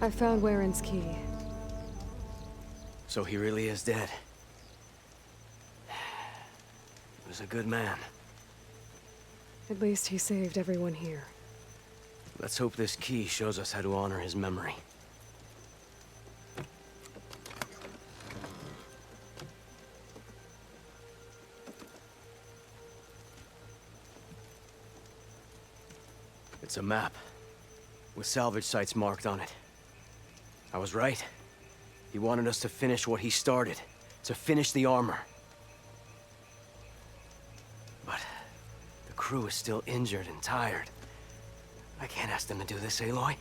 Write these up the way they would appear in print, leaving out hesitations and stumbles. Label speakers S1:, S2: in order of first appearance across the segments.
S1: I found Waren's key.
S2: So he really is dead. He was a good man.
S1: At least he saved everyone here.
S2: Let's hope this key shows us how to honor his memory. It's a map, with salvage sites marked on it. I was right. He wanted us to finish what he started, to finish the armor. But the crew is still injured and tired. I can't ask them to do this, Aloy.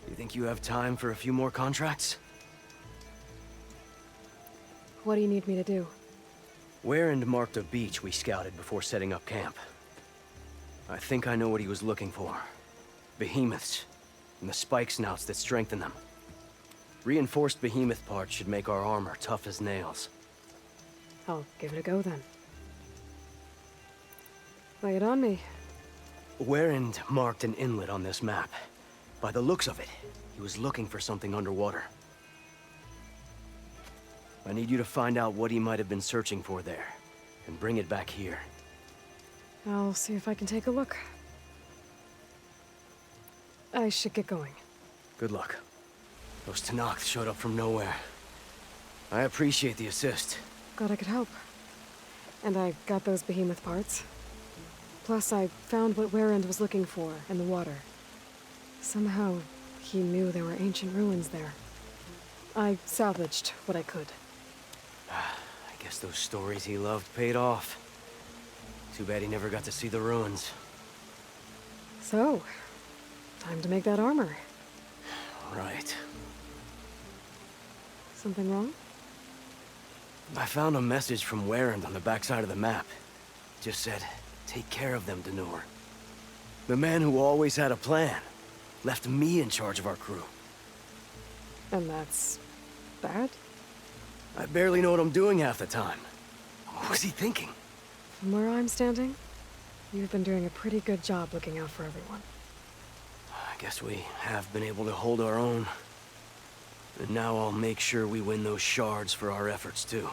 S2: You think you have time for a few more contracts?
S1: What do you need me to do?
S2: Warren marked a beach we scouted before setting up camp. I think I know what he was looking for. Behemoths, and the spike snouts that strengthen them. Reinforced behemoth parts should make our armor tough as nails.
S1: I'll give it a go then. Lay it on me.
S2: Warren marked an inlet on this map. By the looks of it, he was looking for something underwater. I need you to find out what he might have been searching for there, and bring it back here.
S1: I'll see if I can take a look. I should get going.
S2: Good luck. Those Tenakth showed up from nowhere. I appreciate the assist.
S1: Glad I could help. And I got those behemoth parts. Plus, I found what Warren was looking for in the water. Somehow, he knew there were ancient ruins there. I salvaged what I could.
S2: I guess those stories he loved paid off. Too bad he never got to see the ruins.
S1: So, time to make that armor.
S2: Right.
S1: Something wrong?
S2: I found a message from Warren on the backside of the map. It just said, take care of them, Denor. The man who always had a plan left me in charge of our crew.
S1: And that's bad?
S2: I barely know what I'm doing half the time. What was he thinking?
S1: From where I'm standing, you've been doing a pretty good job looking out for everyone.
S2: I guess we have been able to hold our own. And now I'll make sure we win those shards for our efforts, too.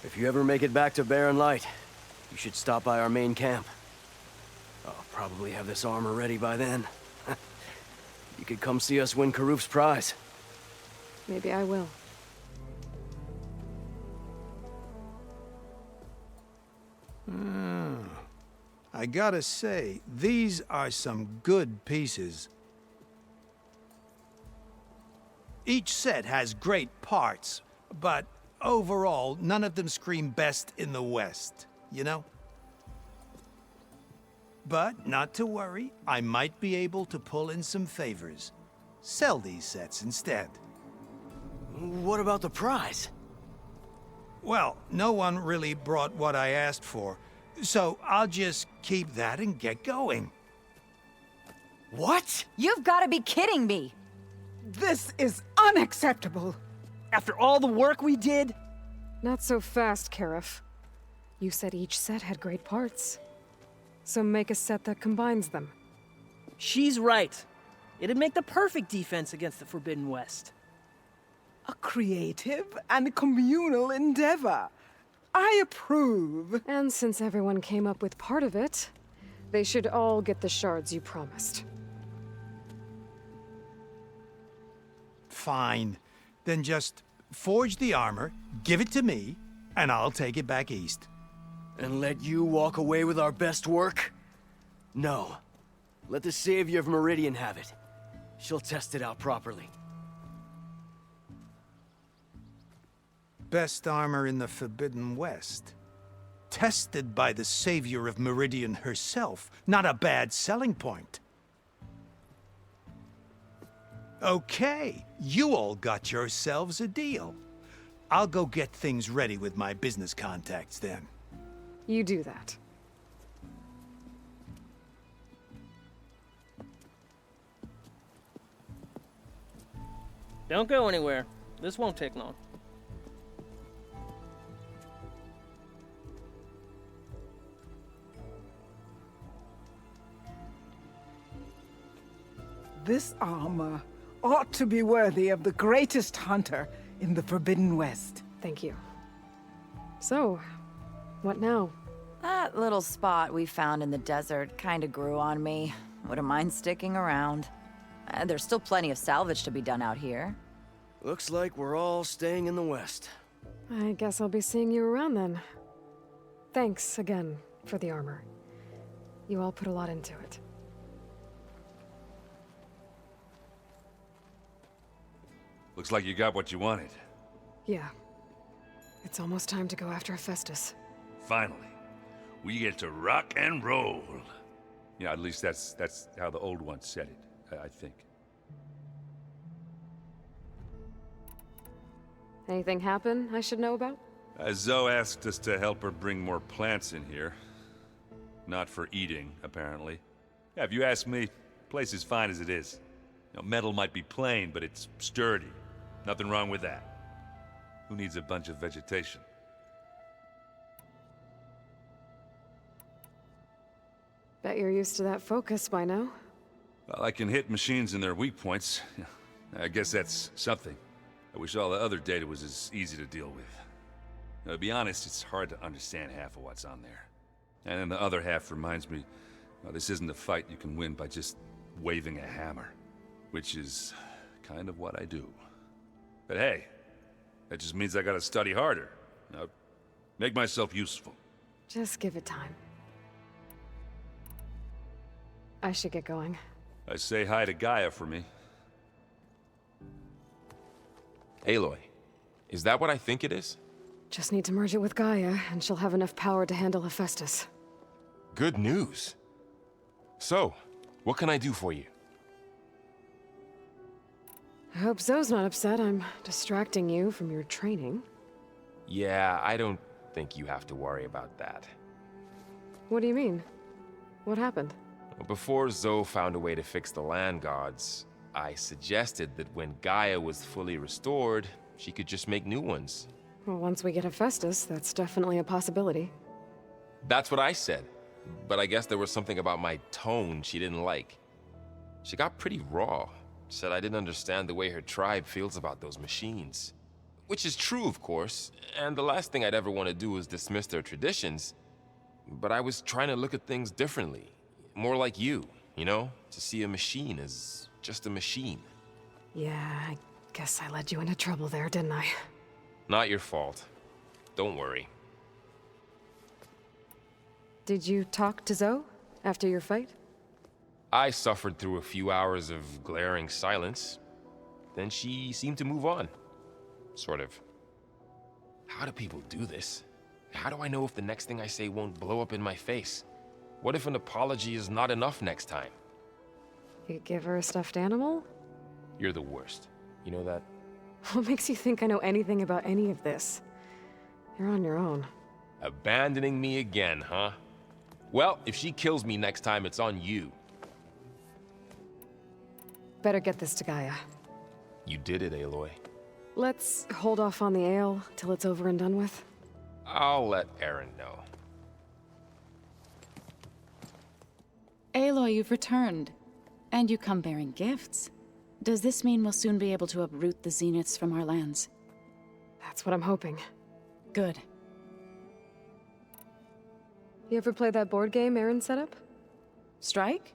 S2: If you ever make it back to Barren Light, you should stop by our main camp. I'll probably have this armor ready by then. You could come see us win Karuf's prize.
S1: Maybe I will.
S3: I gotta say, these are some good pieces. Each set has great parts, but overall, none of them scream best in the West, you know? But not to worry, I might be able to pull in some favors. Sell these sets instead.
S2: What about the prize?
S3: Well, no one really brought what I asked for, so I'll just keep that and get going.
S2: What?
S4: You've got to be kidding me!
S5: This is unacceptable! After all the work we did?
S1: Not so fast, Karif. You said each set had great parts. So make a set that combines them.
S5: She's right. It'd make the perfect defense against the Forbidden West. A creative and communal endeavor. I approve.
S1: And since everyone came up with part of it, they should all get the shards you promised.
S3: Fine. Then just forge the armor, give it to me, and I'll take it back east.
S2: And let you walk away with our best work? No. Let the Savior of Meridian have it. She'll test it out properly.
S3: Best armor in the Forbidden West. Tested by the Savior of Meridian herself. Not a bad selling point. Okay, you all got yourselves a deal. I'll go get things ready with my business contacts then.
S1: You do that.
S6: Don't go anywhere. This won't take long.
S5: This armor, all ought to be worthy of the greatest hunter in the Forbidden West.
S1: Thank you. So, what now?
S4: That little spot we found in the desert kinda grew on me. Wouldn't mind sticking around. There's still plenty of salvage to be done out here.
S2: Looks like we're all staying in the west.
S1: I guess I'll be seeing you around then. Thanks again for the armor. You all put a lot into it.
S7: Looks like you got what you wanted.
S1: Yeah. It's almost time to go after Hephaestus.
S7: Finally. We get to rock and roll. Yeah, at least that's how the old one said it, I think.
S1: Anything happen I should know about?
S7: Zoe asked us to help her bring more plants in here. Not for eating, apparently. Yeah, if you ask me, the place is fine as it is. You know, metal might be plain, but it's sturdy. Nothing wrong with that. Who needs a bunch of vegetation?
S1: Bet you're used to that focus by now.
S7: Well, I can hit machines in their weak points. I guess that's something. I wish all the other data was as easy to deal with. Now, to be honest, it's hard to understand half of what's on there. And then the other half reminds me, well, this isn't a fight you can win by just waving a hammer. Which is kind of what I do. But hey, that just means I gotta study harder. Now, make myself useful.
S1: Just give it time. I should get going.
S7: I say hi to Gaia for me.
S8: Aloy, is that what I think it is?
S1: Just need to merge it with Gaia, and she'll have enough power to handle Hephaestus.
S8: Good news. So, what can I do for you?
S1: I hope Zoe's not upset I'm distracting you from your training.
S8: Yeah, I don't think you have to worry about that.
S1: What do you mean? What happened?
S8: Before Zoe found a way to fix the land gods, I suggested that when Gaia was fully restored, she could just make new ones.
S1: Well, once we get Hephaestus, that's definitely a possibility.
S8: That's what I said, but I guess there was something about my tone she didn't like. She got pretty raw, said I didn't understand the way her tribe feels about those machines. Which is true, of course, and the last thing I'd ever want to do is dismiss their traditions. But I was trying to look at things differently. More like you know? To see a machine as just a machine.
S1: Yeah, I guess I led you into trouble there, didn't I?
S8: Not your fault. Don't worry.
S1: Did you talk to Zoe after your fight?
S8: I suffered through a few hours of glaring silence. Then she seemed to move on. Sort of. How do people do this? How do I know if the next thing I say won't blow up in my face? What if an apology is not enough next time?
S1: You give her a stuffed animal?
S8: You're the worst. You know that?
S1: What makes you think I know anything about any of this? You're on your own.
S8: Abandoning me again, huh? Well, if she kills me next time, it's on you.
S1: Better get this to Gaia.
S8: You did it, Aloy.
S1: Let's hold off on the ale till it's over and done with.
S8: I'll let Aaron know.
S9: Aloy, you've returned. And you come bearing gifts. Does this mean we'll soon be able to uproot the Zeniths from our lands?
S1: That's what I'm hoping.
S9: Good.
S1: You ever play that board game Aaron set up?
S9: Strike?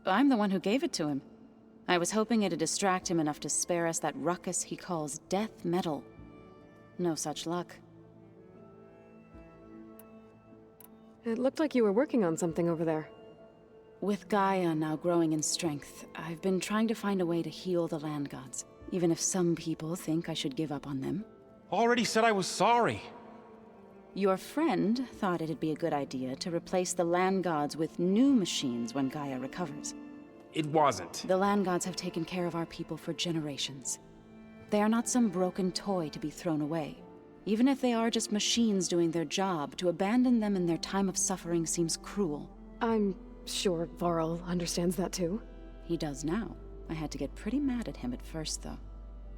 S9: I'm the one who gave it to him. I was hoping it'd distract him enough to spare us that ruckus he calls death metal. No such luck.
S1: It looked like you were working on something over there.
S9: With Gaia now growing in strength, I've been trying to find a way to heal the land gods, even if some people think I should give up on them.
S8: Already said I was sorry.
S9: Your friend thought it'd be a good idea to replace the land gods with new machines when Gaia recovers.
S8: It wasn't.
S9: The land gods have taken care of our people for generations. They are not some broken toy to be thrown away. Even if they are just machines doing their job, to abandon them in their time of suffering seems cruel.
S1: I'm sure Varl understands that too.
S9: He does now. I had to get pretty mad at him at first, though.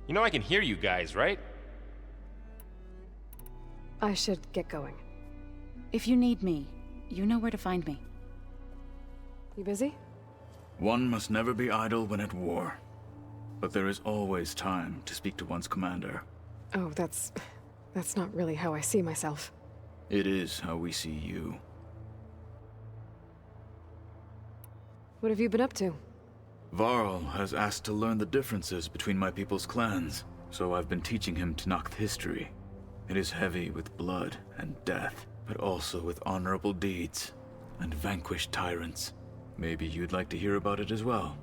S8: You know I can hear you guys, right?
S1: I should get going.
S9: If you need me, you know where to find me.
S1: You busy?
S10: One must never be idle when at war. but there is always time to speak to one's commander.
S1: Oh, that's not really how I see myself.
S10: It is how we see you.
S1: What have you been up to?
S10: Varl has asked to learn the differences between my people's clans, so I've been teaching him Tenakth history. It is heavy with blood and death, but also with honorable deeds and vanquished tyrants. Maybe you'd like to hear about it as well,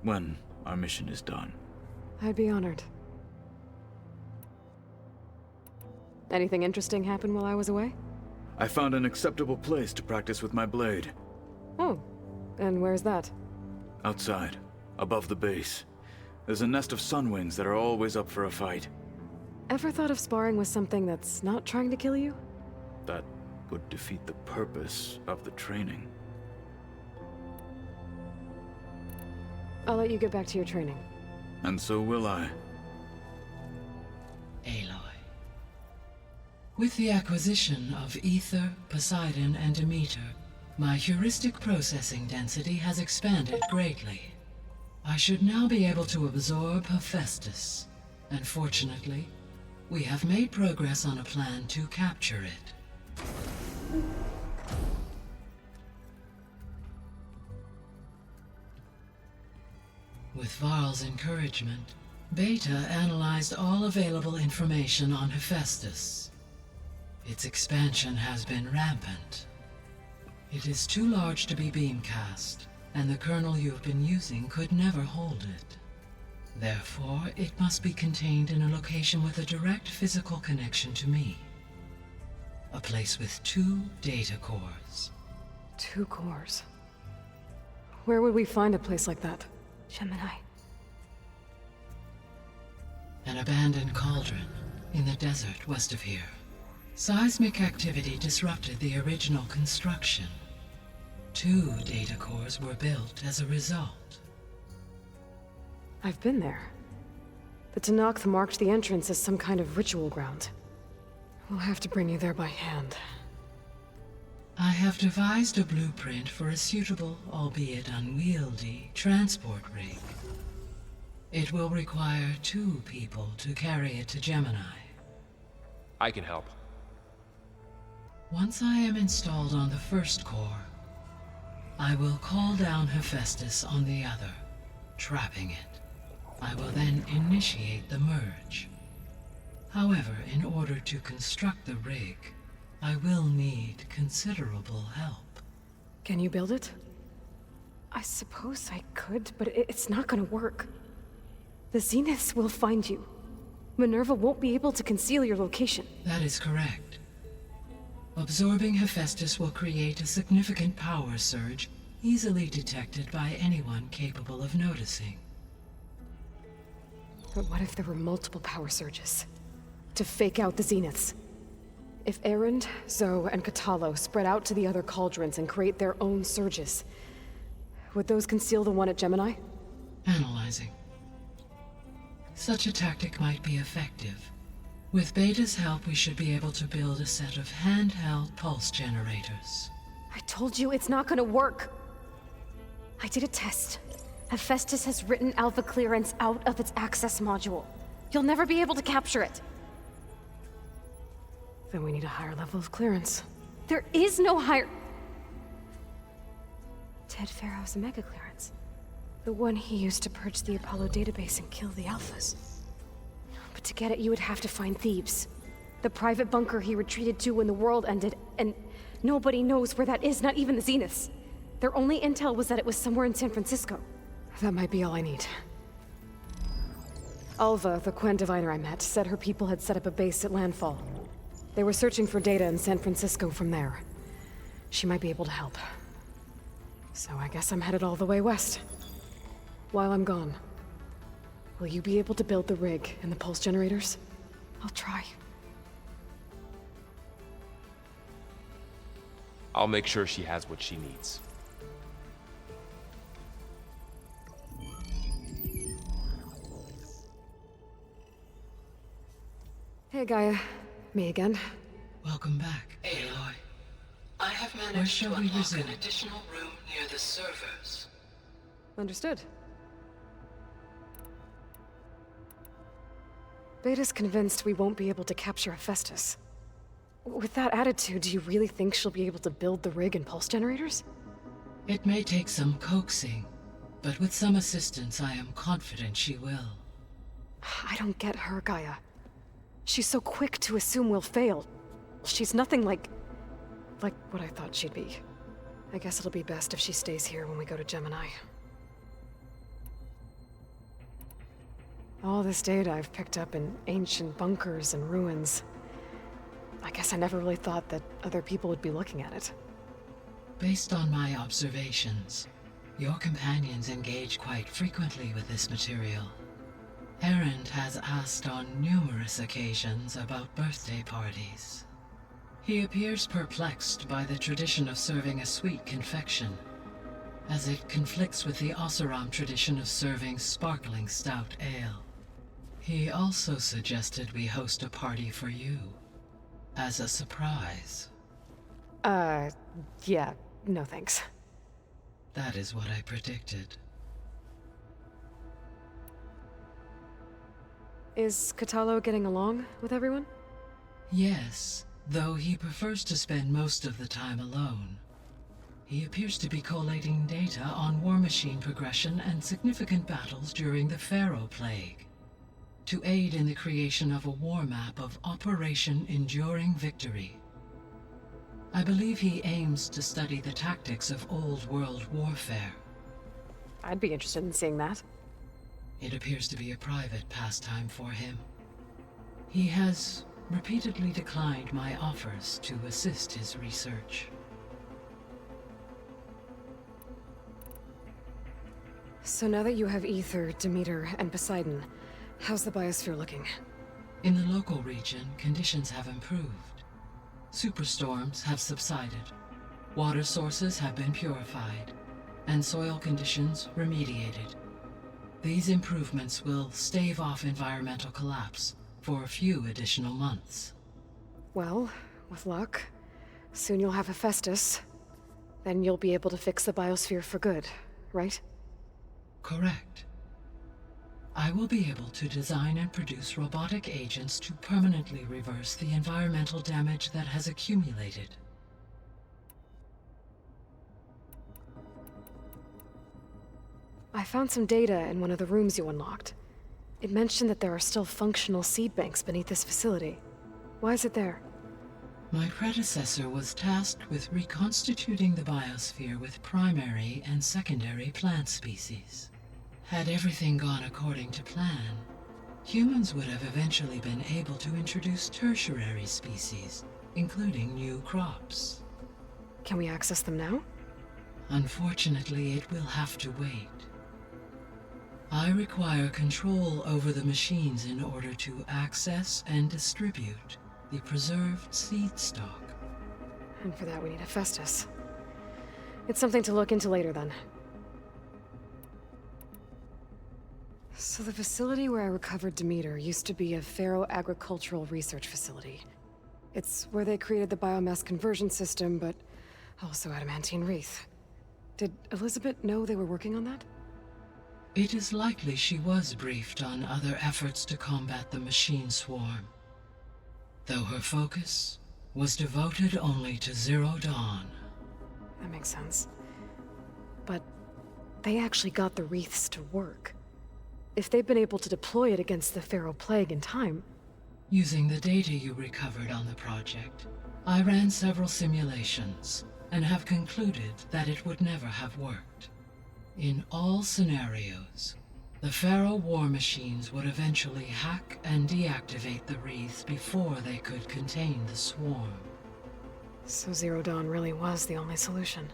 S10: when our mission is done.
S1: I'd be honored. Anything interesting happen while I was away?
S10: I found an acceptable place to practice with my blade.
S1: Oh, and where's that?
S10: Outside, above the base. There's a nest of sunwings that are always up for a fight.
S1: Ever thought of sparring with something that's not trying to kill you?
S10: That would defeat the purpose of the training.
S1: I'll let you get back to your training.
S10: And so will I.
S11: Aloy. With the acquisition of Ether, Poseidon, and Demeter, my heuristic processing density has expanded greatly. I should now be able to absorb Hephaestus, and fortunately, we have made progress on a plan to capture it. With Varl's encouragement, Beta analyzed all available information on Hephaestus. Its expansion has been rampant. It is too large to be beamcast, and the kernel you've been using could never hold it. Therefore, it must be contained in a location with a direct physical connection to me. A place with 2 data cores.
S1: 2 cores. Where would we find a place like that?
S12: Gemini.
S11: An abandoned cauldron in the desert west of here. Seismic activity disrupted the original construction. 2 data cores were built as a result.
S1: I've been there. The Tenakth marked the entrance as some kind of ritual ground. We'll have to bring you there by hand.
S11: I have devised a blueprint for a suitable, albeit unwieldy, transport rig. It will require 2 people to carry it to Gemini.
S8: I can help.
S11: Once I am installed on the first core, I will call down Hephaestus on the other, trapping it. I will then initiate the merge. However, in order to construct the rig, I will need considerable help.
S1: Can you build it? I suppose I could, but it's not gonna work. The Zeniths will find you. Minerva won't be able to conceal your location.
S11: That is correct. Absorbing Hephaestus will create a significant power surge, easily detected by anyone capable of noticing.
S1: But what if there were multiple power surges? To fake out the Zeniths? If Erend, Zoe, and Katalo spread out to the other cauldrons and create their own surges, would those conceal the one at Gemini?
S11: Analyzing. Such a tactic might be effective. With Beta's help, we should be able to build a set of handheld pulse generators.
S12: I told you it's not gonna work. I did a test. Hephaestus has written Alpha clearance out of its access module. You'll never be able to capture it.
S1: Then we need a higher level of clearance.
S12: There is no higher... Ted Pharaoh's mega clearance.
S1: The one he used to purge the Apollo database and kill the Alphas.
S12: But to get it, you would have to find Thebes. The private bunker he retreated to when the world ended, and nobody knows where that is, not even the Zeniths. Their only intel was that it was somewhere in San Francisco.
S1: That might be all I need. Alva, the Quen diviner I met, said her people had set up a base at Landfall. They were searching for data in San Francisco from there. She might be able to help. So I guess I'm headed all the way west. While I'm gone, will you be able to build the rig and the pulse generators?
S12: I'll try.
S8: I'll make sure she has what she needs.
S1: Hey, Gaia. Me again.
S11: Welcome back, Aloy. I have managed to unlock an additional room near the servers.
S1: Understood. Beta's convinced we won't be able to capture Hephaestus. With that attitude, do you really think she'll be able to build the rig and pulse generators?
S11: It may take some coaxing, but with some assistance, I am confident she will.
S1: I don't get her, Gaia. She's so quick to assume we'll fail. She's nothing like what I thought she'd be. I guess it'll be best if she stays here when we go to Gemini. All this data I've picked up in ancient bunkers and ruins. I guess I never really thought that other people would be looking at it.
S11: Based on my observations, your companions engage quite frequently with this material. Erend has asked on numerous occasions about birthday parties. He appears perplexed by the tradition of serving a sweet confection, as it conflicts with the Oseram tradition of serving sparkling stout ale. He also suggested we host a party for you, as a surprise.
S1: Yeah, no thanks.
S11: That is what I predicted.
S1: Is Katalo getting along with everyone?
S11: Yes, though he prefers to spend most of the time alone. He appears to be collating data on war machine progression and significant battles during the Pharaoh Plague, to aid in the creation of a war map of Operation Enduring Victory. I believe he aims to study the tactics of Old World warfare.
S1: I'd be interested in seeing that.
S11: It appears to be a private pastime for him. He has repeatedly declined my offers to assist his research.
S1: So now that you have Ether, Demeter, and Poseidon, how's the biosphere looking?
S11: In the local region, conditions have improved. Superstorms have subsided, water sources have been purified, and soil conditions remediated. These improvements will stave off environmental collapse for a few additional months.
S1: Well, with luck, soon you'll have Hephaestus. Then you'll be able to fix the biosphere for good, right?
S11: Correct. I will be able to design and produce robotic agents to permanently reverse the environmental damage that has accumulated.
S1: I found some data in one of the rooms you unlocked. It mentioned that there are still functional seed banks beneath this facility. Why is it there?
S11: My predecessor was tasked with reconstituting the biosphere with primary and secondary plant species. Had everything gone according to plan, humans would have eventually been able to introduce tertiary species, including new crops.
S1: Can we access them now?
S11: Unfortunately, it will have to wait. I require control over the machines in order to access and distribute the preserved seed stock.
S1: And for that we need Hephaestus. It's something to look into later then. So the facility where I recovered Demeter used to be a Pharaoh agricultural research facility. It's where they created the biomass conversion system, but also adamantine wreath. Did Elizabeth know they were working on that?
S11: It is likely she was briefed on other efforts to combat the machine swarm, though her focus was devoted only to Zero Dawn.
S1: That makes sense. But they actually got the wreaths to work. If they've been able to deploy it against the Pharaoh Plague in time...
S11: Using the data you recovered on the project, I ran several simulations and have concluded that it would never have worked. In all scenarios, the Pharaoh war machines would eventually hack and deactivate the wreaths before they could contain the swarm.
S1: So Zero Dawn really was the only solution.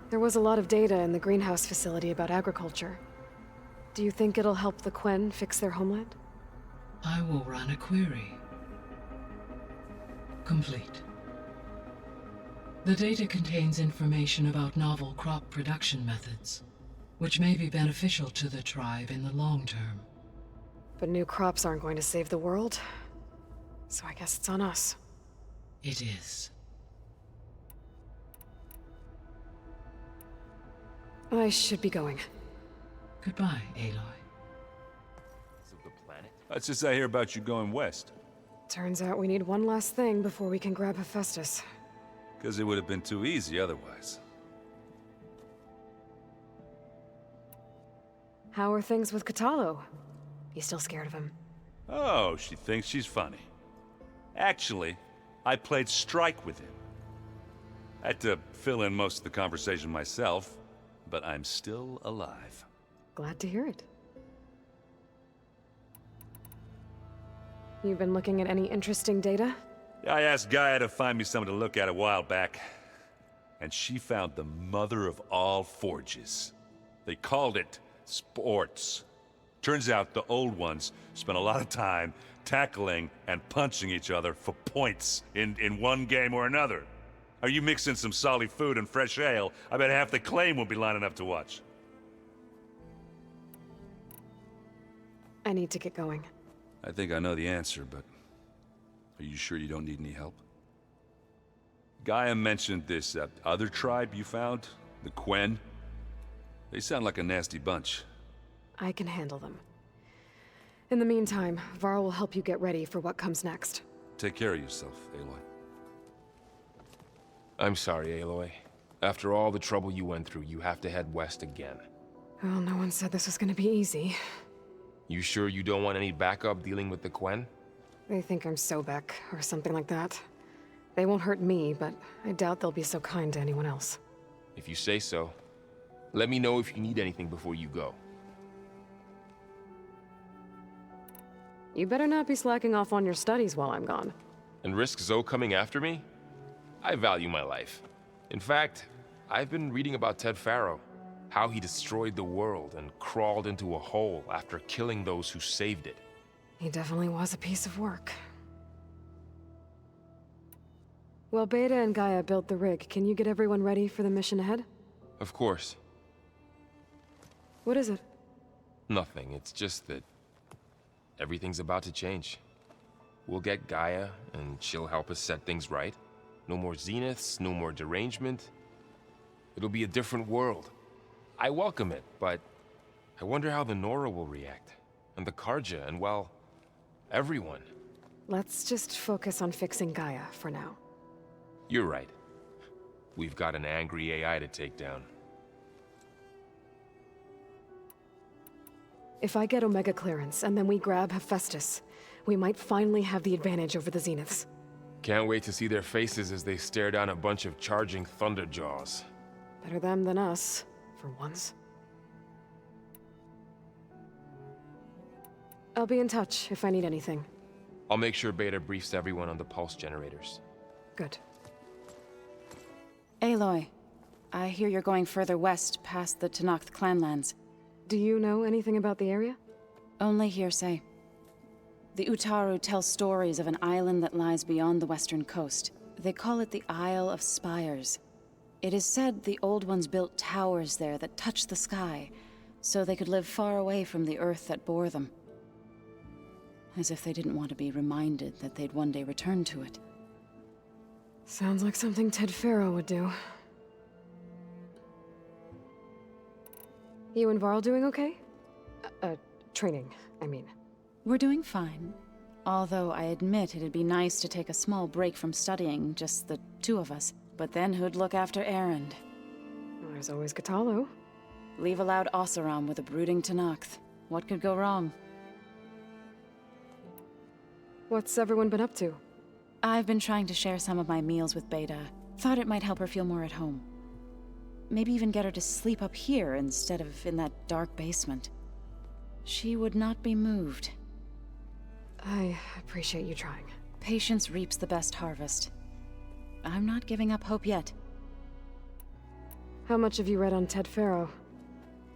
S1: There was a lot of data in the greenhouse facility about agriculture. Do you think it'll help the Quen fix their homeland?
S11: I will run a query. Complete. The data contains information about novel crop production methods, which may be beneficial to the tribe in the long term.
S1: But new crops aren't going to save the world, so I guess it's on us.
S11: It is.
S1: I should be going.
S11: Goodbye, Aloy.
S8: Of the planet?
S7: That's just I hear about you going west.
S1: Turns out we need one last thing before we can grab Hephaestus.
S7: Because it would have been too easy otherwise.
S1: How are things with Katalo? You still scared of him?
S7: Oh, she thinks she's funny. Actually, I played strike with him. I had to fill in most of the conversation myself, but I'm still alive.
S1: Glad to hear it. You've been looking at any interesting data?
S7: I asked Gaia to find me something to look at a while back, and she found the mother of all forges. They called it sports. Turns out the old ones spent a lot of time tackling and punching each other for points in one game or another. Are you mixing some solid food and fresh ale? I bet half the claim will be lining up to watch.
S1: I need to get going.
S7: I think I know the answer, but are you sure you don't need any help? Gaia mentioned this other tribe you found, the Quen. They sound like a nasty bunch.
S1: I can handle them. In the meantime, Varl will help you get ready for what comes next.
S7: Take care of yourself, Aloy.
S8: I'm sorry, Aloy. After all the trouble you went through, you have to head west again.
S1: Well, no one said this was gonna be easy.
S8: You sure you don't want any backup dealing with the Quen?
S1: They think I'm Sobek, or something like that. They won't hurt me, but I doubt they'll be so kind to anyone else.
S8: If you say so. Let me know if you need anything before you go.
S1: You better not be slacking off on your studies while I'm gone.
S8: And risk Zoe coming after me? I value my life. In fact, I've been reading about Ted Faro. How he destroyed the world and crawled into a hole after killing those who saved it.
S1: He definitely was a piece of work. Well, Beta and Gaia built the rig. Can you get everyone ready for the mission ahead?
S8: Of course.
S1: What is it?
S8: Nothing. It's just that everything's about to change. We'll get Gaia, and she'll help us set things right. No more zeniths, no more derangement. It'll be a different world. I welcome it, but I wonder how the Nora will react. And the Karja, and well, everyone.
S1: Let's just focus on fixing Gaia for now.
S8: You're right. We've got an angry AI to take down.
S1: If I get Omega clearance, and then we grab Hephaestus, we might finally have the advantage over the Zeniths.
S8: Can't wait to see their faces as they stare down a bunch of charging Thunderjaws.
S1: Better them than us, for once. I'll be in touch if I need anything.
S8: I'll make sure Beta briefs everyone on the pulse generators.
S1: Good.
S9: Aloy, I hear you're going further west past the Tenakth clanlands.
S1: Do you know anything about the area?
S9: Only hearsay. The Utaru tell stories of an island that lies beyond the western coast. They call it the Isle of Spires. It is said the Old Ones built towers there that touch the sky, so they could live far away from the earth that bore them. As if they didn't want to be reminded that they'd one day return to it.
S1: Sounds like something Ted Faro would do. You and Varl doing okay? Training, I mean.
S9: We're doing fine. Although I admit it'd be nice to take a small break from studying, just the two of us. But then who'd look after Erend?
S1: There's always Katalo.
S9: Leave a loud Oseram with a brooding Tenakth. What could go wrong?
S1: What's everyone been up to?
S9: I've been trying to share some of my meals with Beta. Thought it might help her feel more at home. Maybe even get her to sleep up here instead of in that dark basement. She would not be moved.
S1: I appreciate you trying.
S9: Patience reaps the best harvest. I'm not giving up hope yet.
S1: How much have you read on Ted Faro?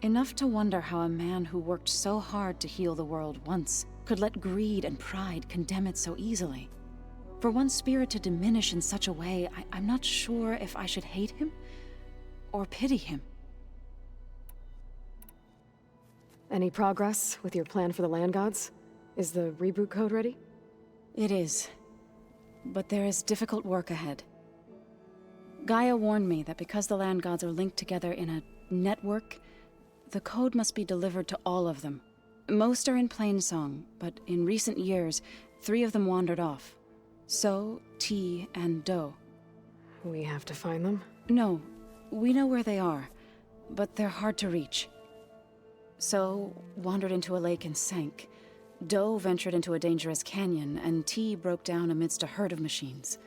S9: Enough to wonder how a man who worked so hard to heal the world once could let greed and pride condemn it so easily. For one spirit to diminish in such a way, I'm not sure if I should hate him or pity him.
S1: Any progress with your plan for the land gods? Is the reboot code ready?
S9: It is. But there is difficult work ahead. Gaia warned me that because the land gods are linked together in a network, The code must be delivered to all of them. Most are in Plainsong, but in recent years, 3 of them wandered off. So, T, and Do.
S1: We have to find them?
S9: No, we know where they are, but they're hard to reach. So, wandered into a lake and sank. Do ventured into a dangerous canyon, and T broke down amidst a herd of machines.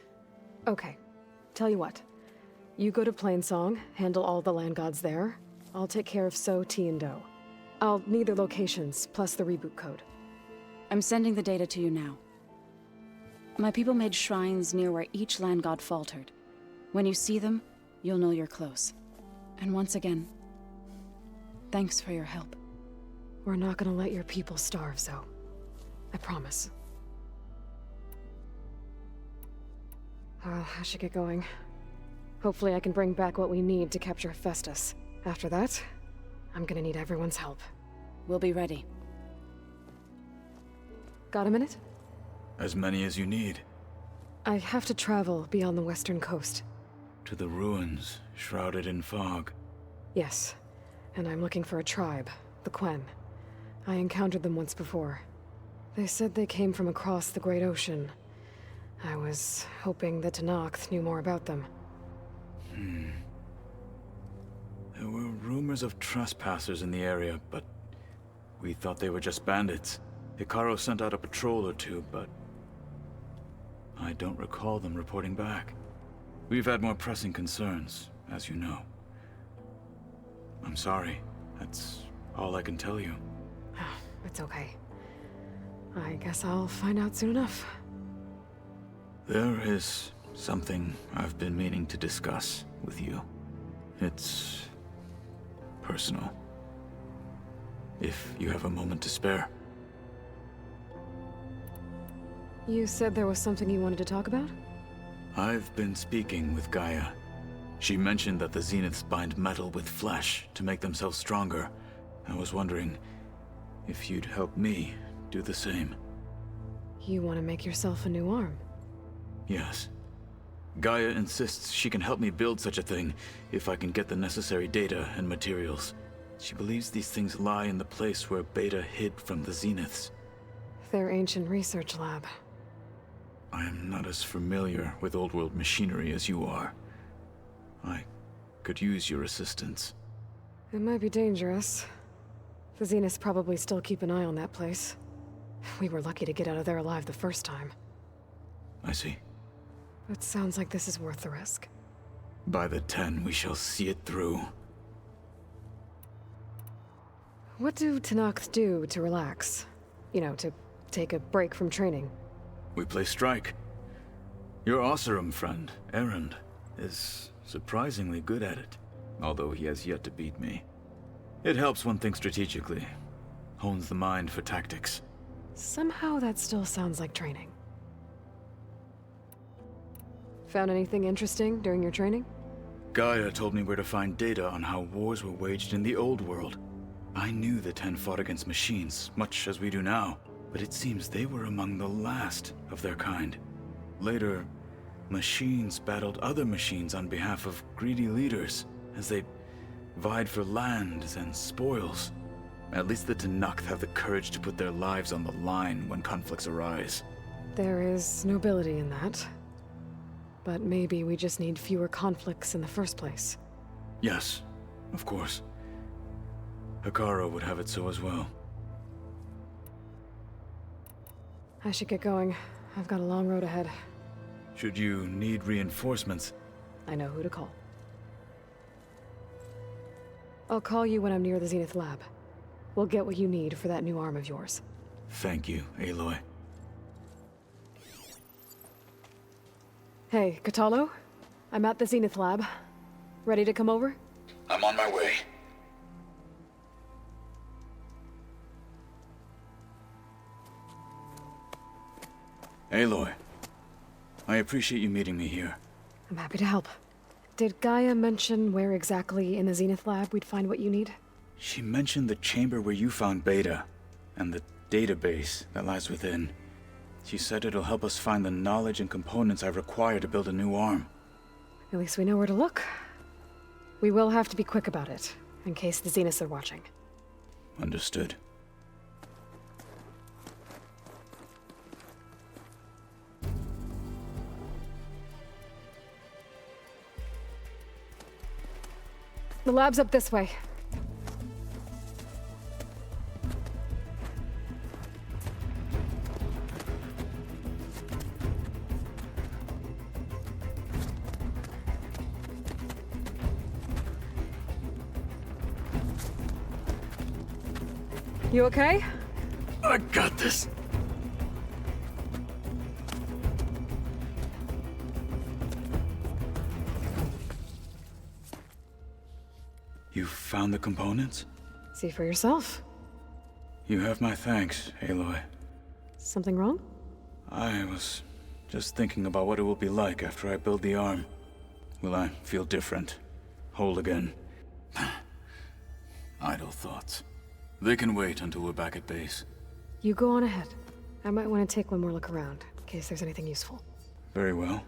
S1: Okay. Tell you what. You go to Plainsong, handle all the land gods there. I'll take care of So, T, and Do. I'll need their locations, plus the reboot code.
S9: I'm sending the data to you now. My people made shrines near where each land god faltered. When you see them, you'll know you're close. And once again, thanks for your help.
S1: We're not gonna let your people starve, Zo. I promise. Well, I should get going. Hopefully I can bring back what we need to capture Hephaestus. After that, I'm gonna need everyone's help.
S9: We'll be ready.
S1: Got a minute?
S10: As many as you need.
S1: I have to travel beyond the western coast.
S10: To the ruins, shrouded in fog.
S1: Yes, and I'm looking for a tribe, the Quen. I encountered them once before. They said they came from across the Great Ocean. I was hoping that Tenakth knew more about them.
S10: There were rumors of trespassers in the area, but we thought they were just bandits. Hikaru sent out a patrol or two, but I don't recall them reporting back. We've had more pressing concerns, as you know. I'm sorry. That's all I can tell you.
S1: It's okay. I guess I'll find out soon enough.
S10: There is something I've been meaning to discuss with you. It's personal. If you have a moment to spare.
S1: You said there was something you wanted to talk about?
S10: I've been speaking with Gaia. She mentioned that the Zeniths bind metal with flesh to make themselves stronger. I was wondering if you'd help me do the same.
S1: You want to make yourself a new arm?
S10: Yes. Gaia insists she can help me build such a thing if I can get the necessary data and materials. She believes these things lie in the place where Beta hid from the Zeniths.
S1: Their ancient research lab.
S10: I am not as familiar with old world machinery as you are. I could use your assistance.
S1: It might be dangerous. The Zeniths probably still keep an eye on that place. We were lucky to get out of there alive the first time.
S10: I see.
S1: It sounds like this is worth the risk.
S10: By the 10, we shall see it through.
S1: What do Tenakth do to relax? You know, to take a break from training?
S10: We play strike. Your Oseram friend, Erend, is surprisingly good at it, although he has yet to beat me. It helps one think strategically, hones the mind for tactics.
S1: Somehow that still sounds like training. Found anything interesting during your training?
S10: Gaia told me where to find data on how wars were waged in the old world. I knew the 10 fought against machines, much as we do now, but it seems they were among the last of their kind. Later, machines battled other machines on behalf of greedy leaders, as they vied for lands and spoils. At least the Tenakth have the courage to put their lives on the line when conflicts arise.
S1: There is nobility in that. But maybe we just need fewer conflicts in the first place.
S10: Yes, of course. Hikaru would have it so as well.
S1: I should get going. I've got a long road ahead.
S10: Should you need reinforcements,
S1: I know who to call. I'll call you when I'm near the Zenith lab. We'll get what you need for that new arm of yours.
S10: thank you, Aloy.
S1: Hey, Katalo? I'm at the Zenith lab. Ready to come over?
S10: I'm on my way. Aloy, I appreciate you meeting me here.
S1: I'm happy to help. Did Gaia mention where exactly in the Zenith lab we'd find what you need?
S10: She mentioned the chamber where you found Beta, and the database that lies within. She said it'll help us find the knowledge and components I require to build a new arm.
S1: At least we know where to look. We will have to be quick about it. in case the Zeniths are watching.
S10: Understood.
S1: The lab's up this way. You okay?
S10: I got this. You found the components?
S1: See for yourself.
S10: You have my thanks, Aloy.
S1: Something wrong?
S10: I was just thinking about what it will be like after I build the arm. Will I feel different? Whole again? Idle thoughts. They can wait until we're back at base.
S1: You go on ahead. I might want to take one more look around, in case there's anything useful.
S10: Very well.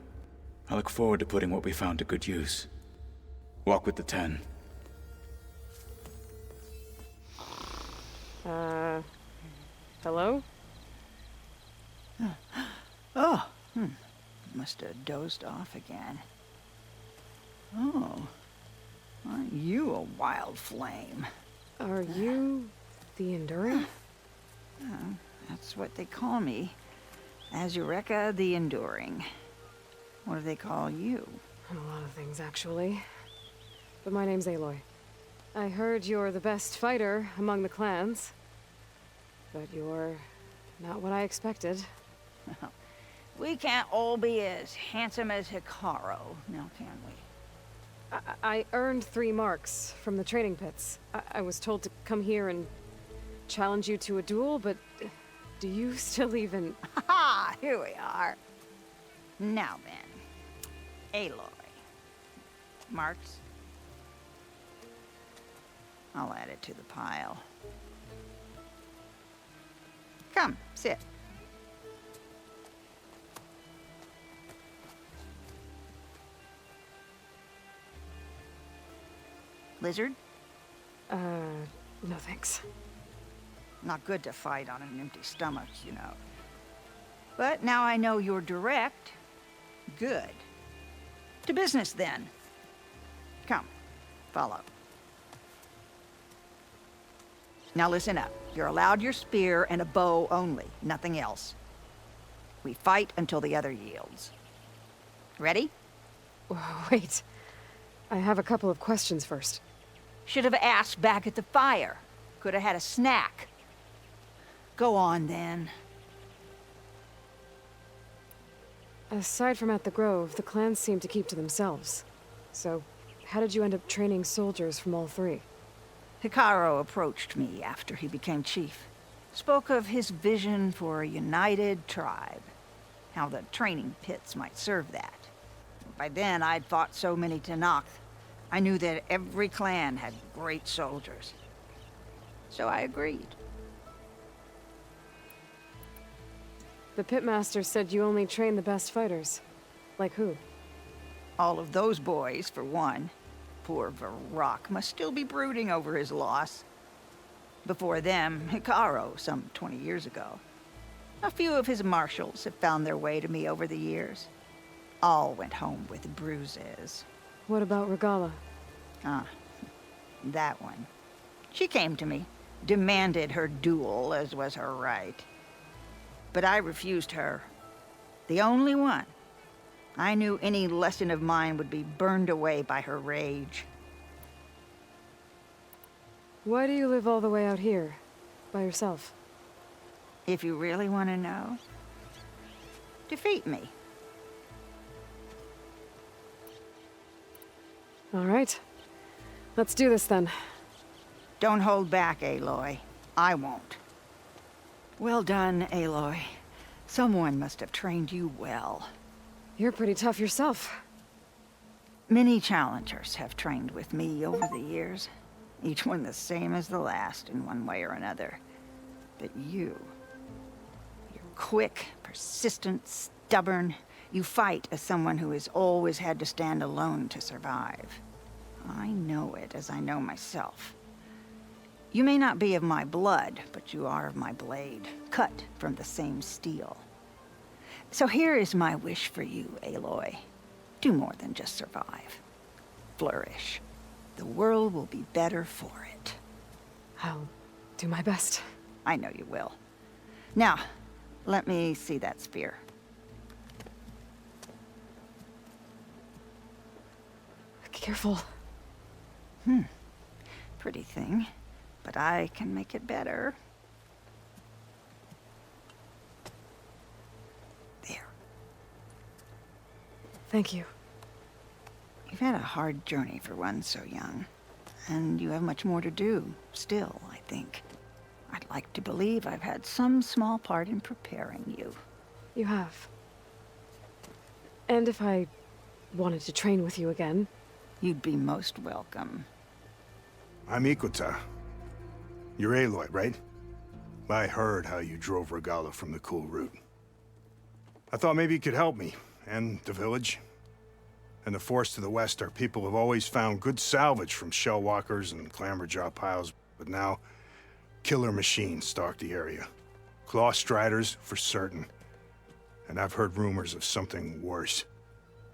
S10: I look forward to putting what we found to good use. Walk with the 10.
S1: Hello?
S13: Oh, must have dozed off again. Oh, aren't you a wild flame?
S1: Are you the Enduring?
S13: That's what they call me. Azureka the Enduring. What do they call you?
S1: A lot of things, actually. But my name's Aloy. I heard you're the best fighter among the clans. But you're not what I expected.
S13: We can't all be as handsome as Hikaru, now can we?
S1: I earned 3 marks from the training pits. I was told to come here and challenge you to a duel, but do you still even...
S13: Ha! Here we are. Now then, Aloy. Marks? I'll add it to the pile. Come, sit. Lizard?
S1: No thanks.
S13: Not good to fight on an empty stomach, you know. But now I know you're direct. Good. To business, then. Come, follow. Now listen up. You're allowed your spear and a bow only, nothing else. We fight until the other yields. Ready?
S1: Wait. I have a couple of questions first.
S13: Should have asked back at the fire. Could have had a snack. Go on, then.
S1: Aside from at the Grove, the clans seem to keep to themselves. So, how did you end up training soldiers from all 3?
S13: Hikaru approached me after he became chief. Spoke of his vision for a united tribe. How the training pits might serve that. By then, I'd fought so many Tenakth. I knew that every clan had great soldiers. So I agreed.
S1: The pitmaster said you only train the best fighters. Like who?
S13: All of those boys, for one. Poor Varrock must still be brooding over his loss. Before them, Hikaru, some 20 years ago. A few of his marshals have found their way to me over the years. All went home with bruises.
S1: What about Regala?
S13: Ah, that one. She came to me, demanded her duel, as was her right. But I refused her. The only one. I knew any lesson of mine would be burned away by her rage.
S1: Why do you live all the way out here? By yourself?
S13: If you really want to know, defeat me.
S1: All right. Let's do this then.
S13: Don't hold back, Aloy. I won't. Well done, Aloy. Someone must have trained you well.
S1: You're pretty tough yourself.
S13: Many challengers have trained with me over the years. Each one the same as the last in one way or another. But you're quick, persistent, stubborn. You fight as someone who has always had to stand alone to survive. I know it as I know myself. You may not be of my blood, but you are of my blade, cut from the same steel. So here is my wish for you, Aloy. Do more than just survive. Flourish. The world will be better for it.
S1: I'll do my best.
S13: I know you will. Now, let me see that spear.
S1: Careful.
S13: Pretty thing, but I can make it better. There.
S1: Thank you.
S13: You've had a hard journey for one so young, and you have much more to do, still, I think. I'd like to believe I've had some small part in preparing you.
S1: You have. And if I wanted to train with you again...
S13: You'd be most welcome.
S14: I'm Ikota. You're Aloy, right? I heard how you drove Regala from the cool route. I thought maybe you could help me, and the village. And the forest to the west, our people have always found good salvage from shell walkers and clamberjaw piles, but now, killer machines stalk the area. Claw striders, for certain. And I've heard rumors of something worse.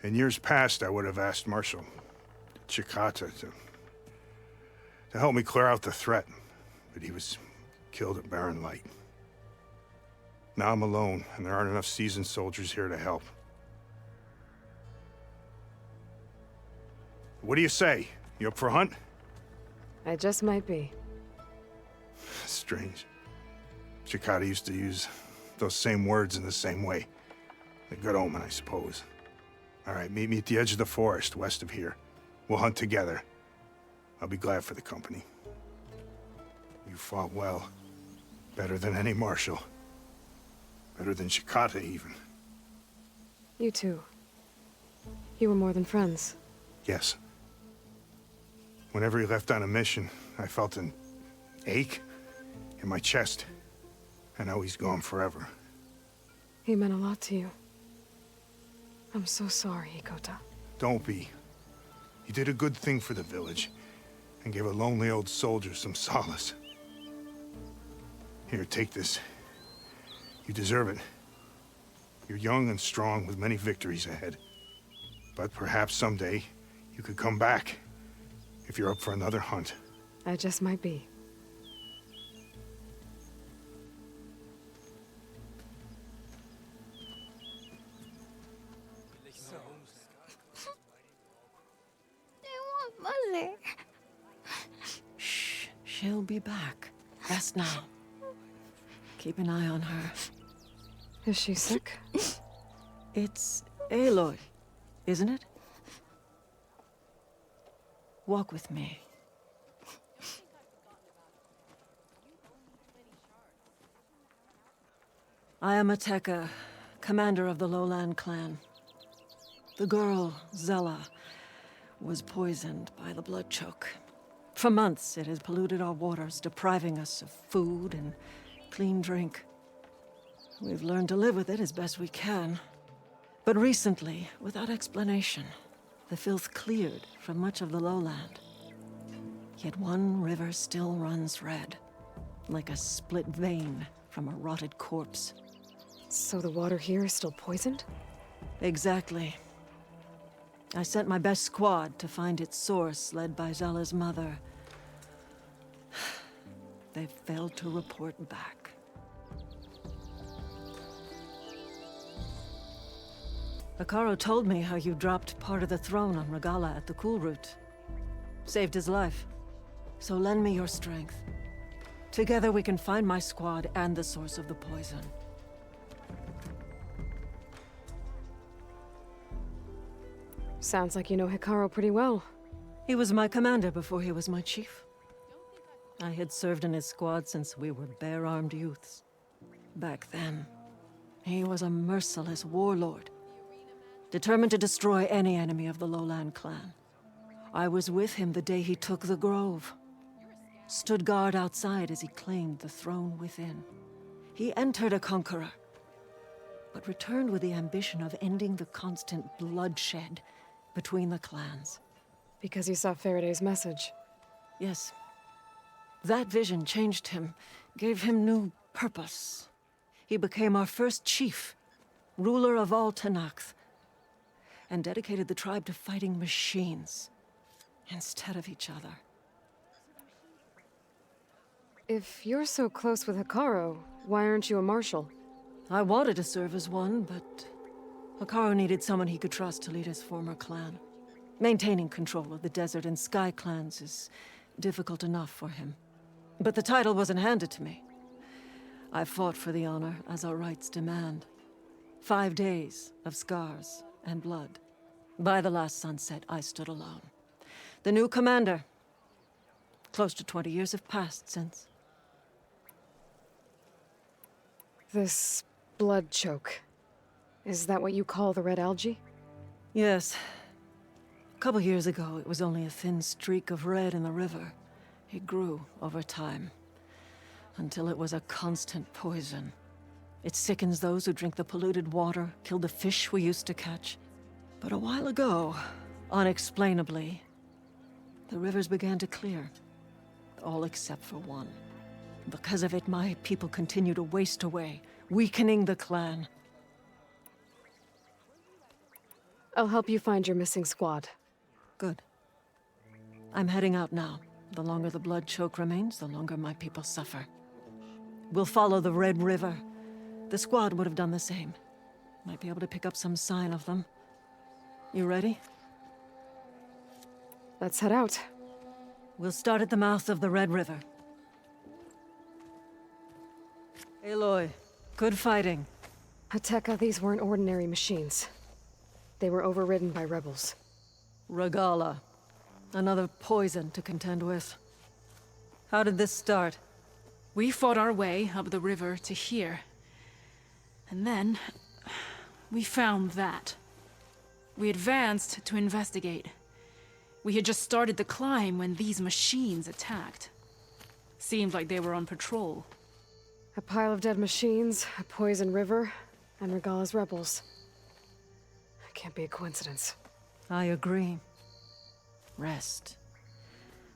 S14: In years past, I would have asked Marshal Chikata to help me clear out the threat, but he was killed at Barren Light. Now I'm alone, and there aren't enough seasoned soldiers here to help. What do you say? You up for a hunt?
S1: I just might be.
S14: Strange. Chikata used to use those same words in the same way. A good omen, I suppose. All right, meet me at the edge of the forest, west of here. We'll hunt together. I'll be glad for the company. You fought well. Better than any marshal. Better than Chikata, even.
S1: You too. You were more than friends.
S14: Yes. Whenever he left on a mission, I felt an ache in my chest. And now he's gone forever.
S1: He meant a lot to you. I'm so sorry, Ikota.
S14: Don't be. You did a good thing for the village, and gave a lonely old soldier some solace. Here, take this. You deserve it. You're young and strong with many victories ahead. But perhaps someday, you could come back, if you're up for another hunt.
S1: I just might be.
S15: Mother.
S16: Shh. She'll be back. Rest now. Keep an eye on her.
S1: Is she sick?
S16: It's Aloy, isn't it? Walk with me. I am Ateka, commander of the Lowland clan. The girl, Zella, was poisoned by the blood choke. For months, it has polluted our waters, depriving us of food and clean drink. We've learned to live with it as best we can. But recently, without explanation, the filth cleared from much of the lowland. Yet one river still runs red, like a split vein from a rotted corpse.
S1: So the water here is still poisoned?
S16: Exactly. I sent my best squad to find its source, led by Zella's mother. They failed to report back. Akaro told me how you dropped part of the throne on Regala at the Cool Route. Saved his life. So lend me your strength. Together we can find my squad and the source of the poison.
S1: Sounds like you know Hikaru pretty well.
S16: He was my commander before he was my chief. I had served in his squad since we were bare-armed youths. Back then, he was a merciless warlord, determined to destroy any enemy of the Lowland clan. I was with him the day he took the grove. Stood guard outside as he claimed the throne within. He entered a conqueror, but returned with the ambition of ending the constant bloodshed between the clans.
S1: Because you saw Faraday's message.
S16: Yes. That vision changed him, gave him new purpose. He became our first chief, ruler of all Tenakth, and dedicated the tribe to fighting machines instead of each other.
S1: If you're so close with Hikaru, why aren't you a marshal?
S16: I wanted to serve as one, but Hikaru needed someone he could trust to lead his former clan. Maintaining control of the desert and sky clans is difficult enough for him. But the title wasn't handed to me. I fought for the honor as our rights demand. 5 days of scars and blood. By the last sunset, I stood alone. The new commander. Close to 20 years have passed since.
S1: This blood choke. Is that what you call the red algae?
S16: Yes. A couple years ago, it was only a thin streak of red in the river. It grew over time, until it was a constant poison. It sickens those who drink the polluted water, killed the fish we used to catch. But a while ago, unexplainably, the rivers began to clear. All except for one. Because of it, my people continue to waste away, weakening the clan.
S1: I'll help you find your missing squad.
S16: Good. I'm heading out now. The longer the blood choke remains, the longer my people suffer. We'll follow the Red River. The squad would have done the same. Might be able to pick up some sign of them. You ready?
S1: Let's head out.
S16: We'll start at the mouth of the Red River. Aloy, good fighting.
S1: Hateka, these weren't ordinary machines. They were overridden by rebels.
S16: Regala. Another poison to contend with. How did this start?
S15: We fought our way up the river to here. And then, we found that. We advanced to investigate. We had just started the climb when these machines attacked. Seemed like they were on patrol.
S1: A pile of dead machines, a poison river, and Regala's rebels. It can't be a coincidence.
S16: I agree. Rest.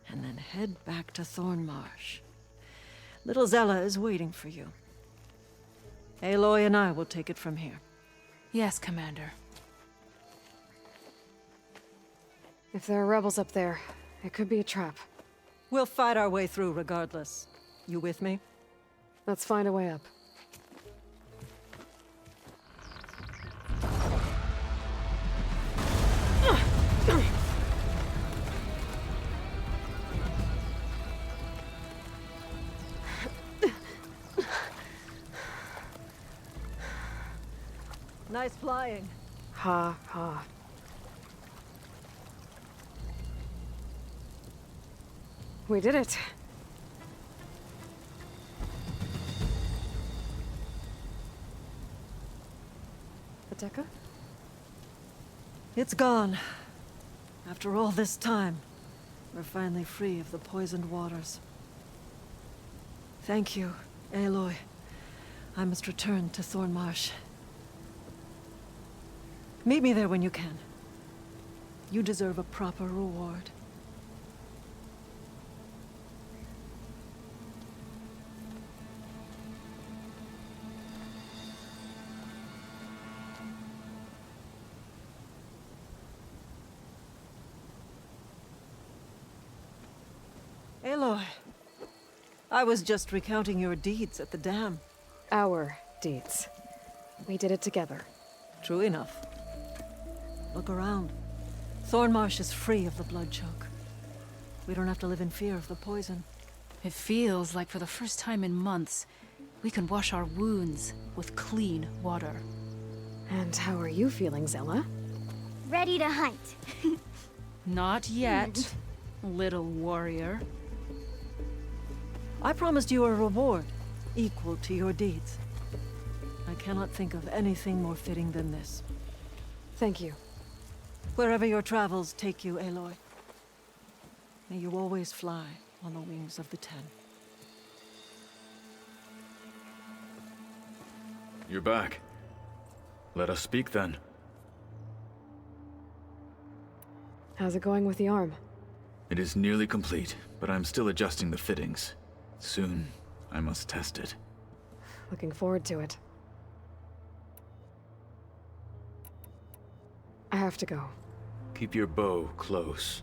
S16: And then head back to Thornmarsh. Little Zella is waiting for you. Aloy and I will take it from here.
S15: Yes, Commander.
S1: If there are rebels up there, it could be a trap.
S16: We'll fight our way through regardless. You with me?
S1: Let's find a way up.
S16: Nice flying.
S1: Ha, ha. We did it. Hateka?
S16: It's gone. After all this time, we're finally free of the poisoned waters. Thank you, Aloy. I must return to Thornmarsh. Meet me there when you can. You deserve a proper reward. Aloy, I was just recounting your deeds at the dam.
S1: Our deeds. We did it together.
S16: True enough. Look around. Thornmarsh is free of the blood choke. We don't have to live in fear of the poison.
S15: It feels like for the first time in months, we can wash our wounds with clean water.
S1: And how are you feeling, Zella?
S17: Ready to hunt.
S15: Not yet, little warrior.
S16: I promised you a reward equal to your deeds. I cannot think of anything more fitting than this.
S1: Thank you.
S16: Wherever your travels take you, Aloy, may you always fly on the wings of the Ten.
S10: You're back. Let us speak then.
S1: How's it going with the arm?
S10: It is nearly complete, but I'm still adjusting the fittings. Soon, I must test it.
S1: Looking forward to it. I have to go.
S10: Keep your bow close.